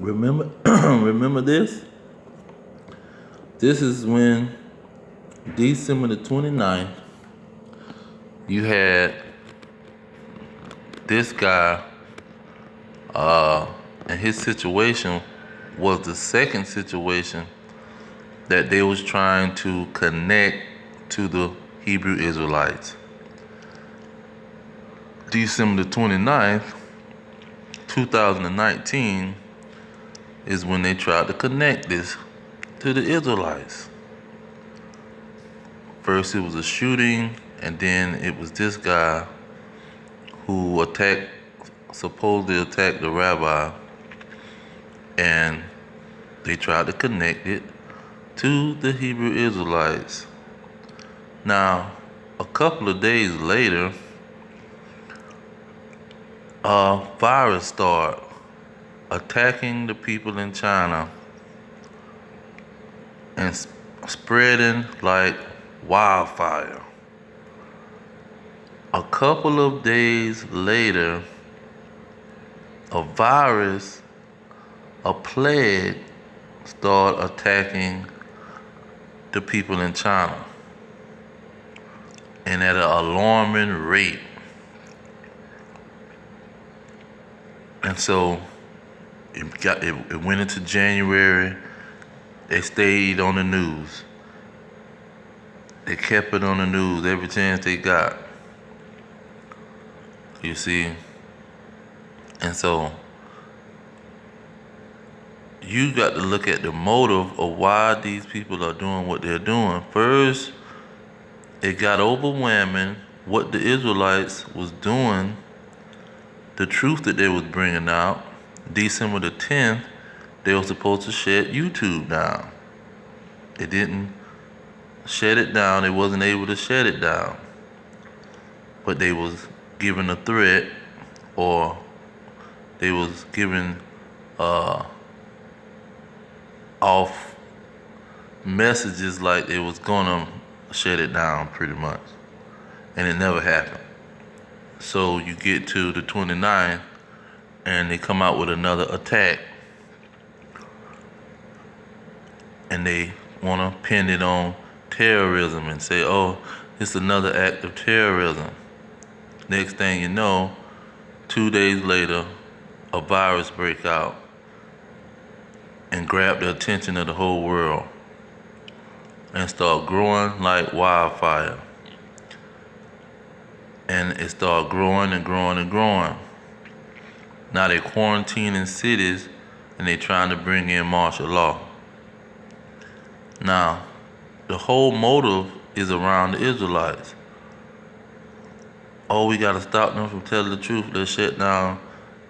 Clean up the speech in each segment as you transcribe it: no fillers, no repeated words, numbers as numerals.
Remember, remember this? This is when December the 29th, you had this guy, and his situation was the second situation that they was trying to connect to the Hebrew Israelites. December the 29th, 2019 is when they tried to connect this to the Israelites. First it was a shooting, and then it was this guy who supposedly attacked the rabbi, and they tried to connect it to the Hebrew Israelites. Now, a couple of days later, a virus started attacking the people in China and spreading like wildfire. A couple of days later, a virus, a plague, started attacking the people in China, and at an alarming rate. And so it went into January. They stayed on the news. They kept it on the news every chance they got. You see? And so you got to look at the motive of why these people are doing what they're doing. First, it got overwhelming what the Israelites was doing, the truth that they was bringing out. December the 10th, they were supposed to shut YouTube down. They didn't shut it down. They wasn't able to shut it down. But they was given a threat, or they was given off messages like they was gonna shut it down pretty much. And it never happened. So you get to the 29th and they come out with another attack. And they wanna pin it on terrorism and say, oh, it's another act of terrorism. Next thing you know, 2 days later, a virus break out and grab the attention of the whole world and start growing like wildfire. And it started growing and growing and growing. Now they quarantining cities and they trying to bring in martial law. Now, the whole motive is around the Israelites. Oh, we gotta stop them from telling the truth. Let's shut down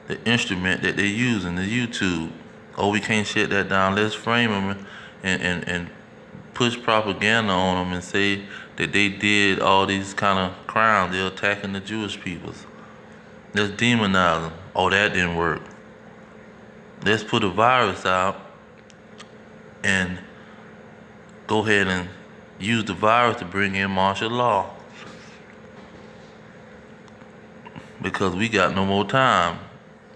the instrument that they're using, the YouTube. Oh, we can't shut that down. Let's frame them and push propaganda on them and say that they did all these kind of crimes. They're attacking the Jewish peoples. Let's demonize them. Oh, that didn't work. Let's put a virus out and go ahead and use the virus to bring in martial law. Because we got no more time.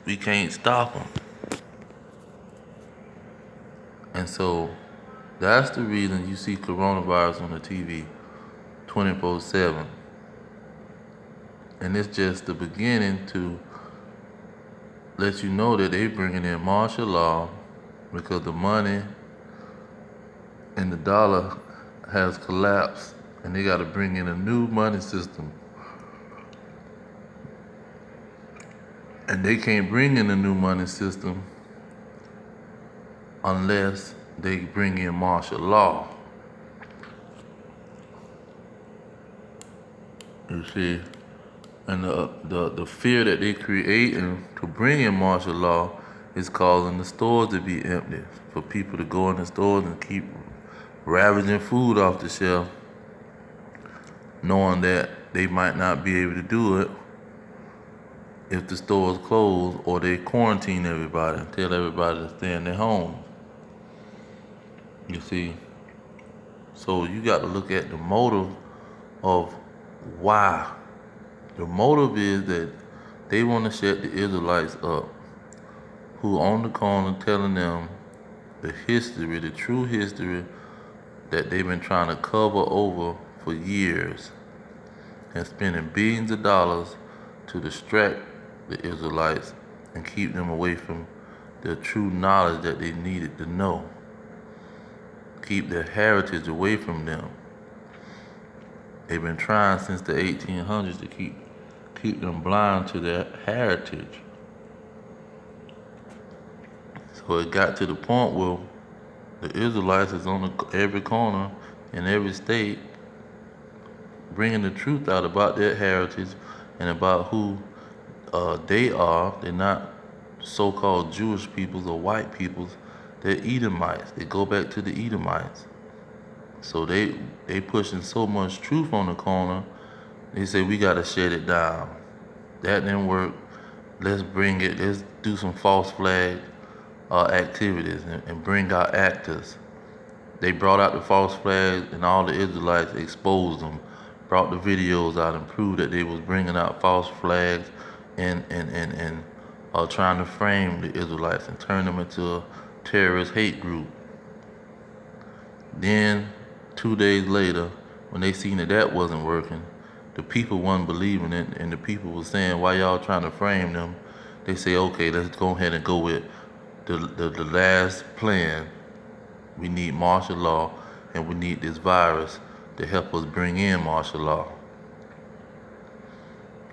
We can't stop them. And so that's the reason you see coronavirus on the TV 24/7. And it's just the beginning to let you know that they bringing in martial law because the money and the dollar has collapsed, and they got to bring in a new money system. And they can't bring in a new money system unless they bring in martial law. You see? And the fear that they creating to bring in martial law is causing the stores to be empty, for people to go in the stores and keep ravaging food off the shelf, knowing that they might not be able to do it if the stores close, or they quarantine everybody and tell everybody to stay in their homes. You see? So you got to look at the motive of why. The motive is that they want to shut the Israelites up. who on the corner telling them the history, the true history that they've been trying to cover over for years and spending billions of dollars to distract the Israelites and keep them away from the true knowledge that they needed to know. Keep their heritage away from them. They've been trying since the 1800s to keep them blind to their heritage. So it got to the point where the Israelites is on every corner in every state bringing the truth out about their heritage and about who they are. They're not so-called Jewish peoples or white peoples. They're Edomites. They go back to the Edomites. So they pushing so much truth on the corner. They say we gotta shut it down. That didn't work. Let's bring it. Let's do some false flag activities and bring out actors. They brought out the false flags and all the Israelites exposed them, brought the videos out and proved that they was bringing out false flags and trying to frame the Israelites and turn them into a terrorist hate group. Then 2 days later, when they seen that wasn't working, the people wasn't believing it, and the people was saying, why y'all trying to frame them? They say, okay, let's go ahead and go with the last plan. We need martial law, and we need this virus to help us bring in martial law.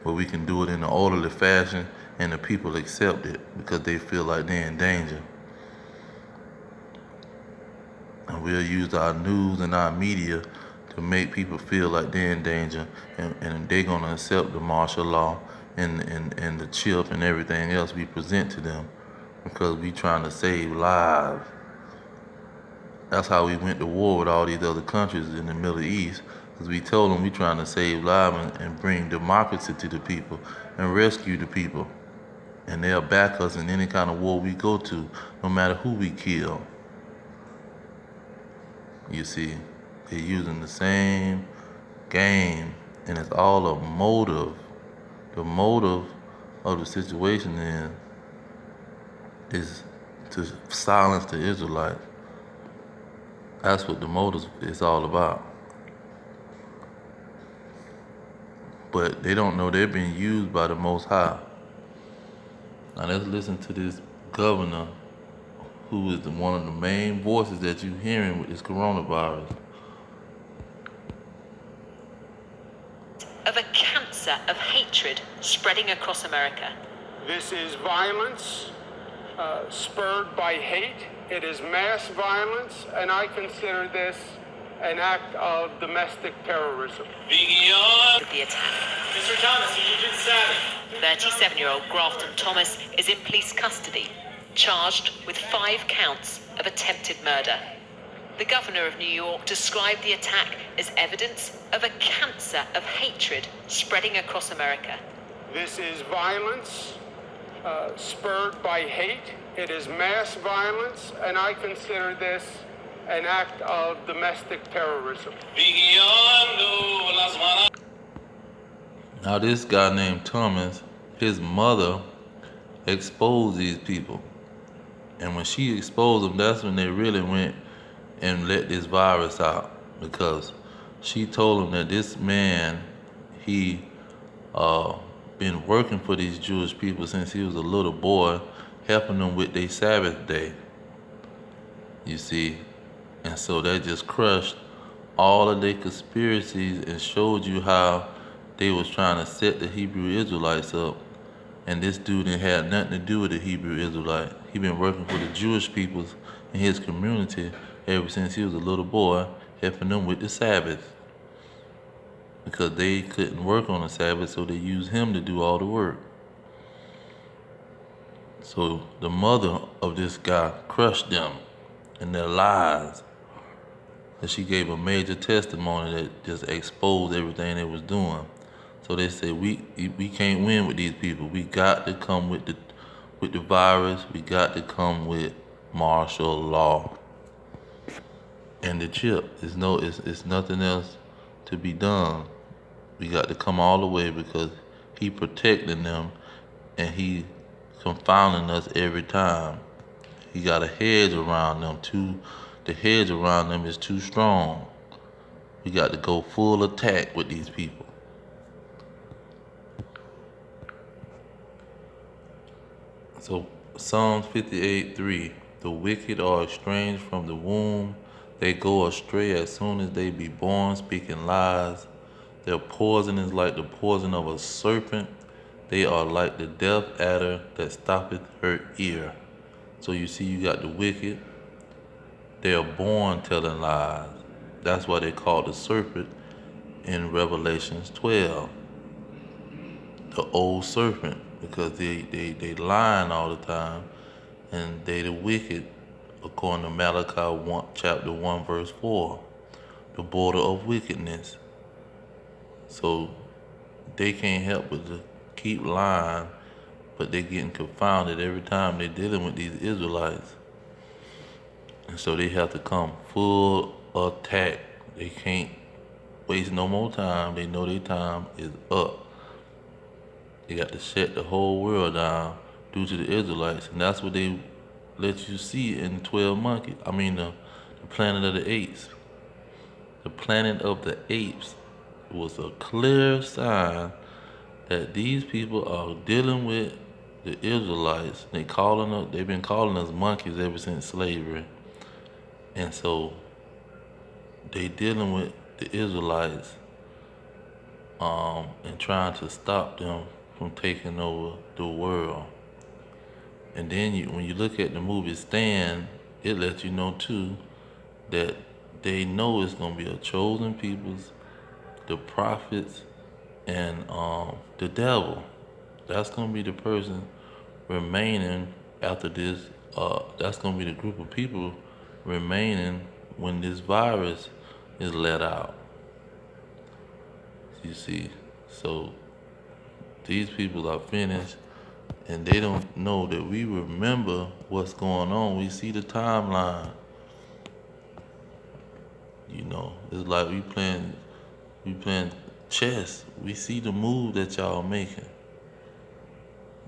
But we can do it in an orderly fashion, and the people accept it because they feel like they're in danger. And we'll use our news and our media to make people feel like they're in danger, and they're gonna accept the martial law and the chip and everything else we present to them because we trying to save lives. That's how we went to war with all these other countries in the Middle East, because we told them we trying to save lives and bring democracy to the people and rescue the people. And they'll back us in any kind of war we go to, no matter who we kill. You see, they're using the same game, and it's all a motive. The motive of the situation is to silence the Israelites. That's what the motive is all about. But they don't know they're being used by the Most High. Now let's listen to this governor who is one of the main voices that you're hearing with this coronavirus. Of a cancer of hatred spreading across America. This is violence spurred by hate. It is mass violence, and I consider this an act of domestic terrorism. Beyond the attack. Mr. Thomas, Agent 7. 37-year-old Grafton Thomas is in police custody, charged with 5 counts of attempted murder. The governor of New York described the attack as evidence of a cancer of hatred spreading across America. This is violence spurred by hate. It is mass violence, and I consider this an act of domestic terrorism. Now this guy named Thomas, his mother exposed these people. And when she exposed them, that's when they really went and let this virus out, because she told them that this man, he been working for these Jewish people since he was a little boy, helping them with their Sabbath day. You see, and so that just crushed all of their conspiracies and showed you how they was trying to set the Hebrew Israelites up. And this dude didn't have nothing to do with the Hebrew Israelite. He been working for the Jewish peoples in his community ever since he was a little boy, helping them with the Sabbath. Because they couldn't work on the Sabbath, so they used him to do all the work. So the mother of this guy crushed them in their lies. And she gave a major testimony that just exposed everything they was doing. So they said, we can't win with these people. We got to come with the virus. We got to come with martial law. And the chip, it's nothing else to be done. We got to come all the way because he protecting them, and he confounding us every time. He got a hedge around them too. The hedge around them is too strong. We got to go full attack with these people. So Psalms 58:3, the wicked are estranged from the womb. They go astray as soon as they be born, speaking lies. Their poison is like the poison of a serpent. They are like the deaf adder that stoppeth her ear. So you see, you got the wicked. They are born telling lies. That's why they call the serpent in Revelations 12 the old serpent, because they lying all the time, and they the wicked, according to Malachi 1, chapter 1, verse 4, the border of wickedness. So they can't help but to keep lying, but they getting confounded every time they're dealing with these Israelites. And so they have to come full attack. They can't waste no more time. They know their time is up. They got to shut the whole world down due to the Israelites. And that's what they let you see in 12 Monkeys. The Planet of the Apes. The Planet of the Apes was a clear sign that these people are dealing with the Israelites. They've been calling us monkeys ever since slavery. And so they dealing with the Israelites and trying to stop them from taking over the world. And then when you look at the movie Stand, it lets you know too that they know it's gonna be a chosen peoples, the prophets, and the devil. That's gonna be the person remaining after this. That's gonna be the group of people remaining when this virus is let out. You see, so these people are finished, and they don't know that we remember what's going on. We see the timeline. It's like we playing chess. We see the move that y'all making.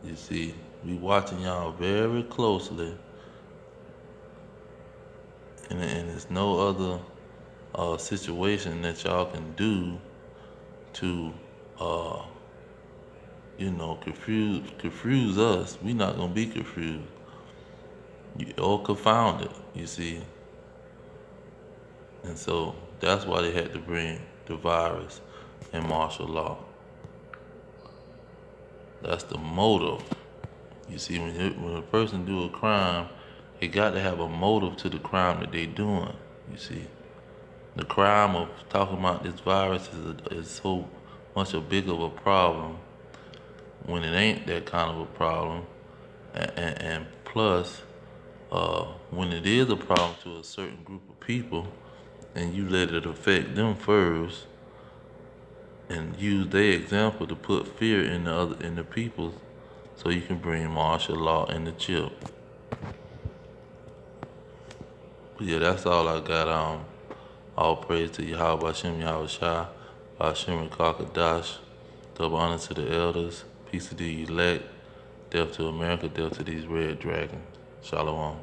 You see, we watching y'all very closely, and there's no other situation that y'all can do to confuse us. We not gonna be confused or confounded, you see. And so that's why they had to bring the virus and martial law. That's the motive. You see, when a person do a crime, they got to have a motive to the crime that they doing. You see, the crime of talking about this virus is so much a big of a problem when it ain't that kind of a problem, and plus, when it is a problem to a certain group of people, and you let it affect them first, and use their example to put fear in the people, so you can bring martial law in the chip. But yeah, that's all I got. All praise to Yahweh Hashem Yahweh Shai, Hashem Kakadash. Double honor to the elders. Peace to the elect. Death to America. Death to these red dragons. Shalom.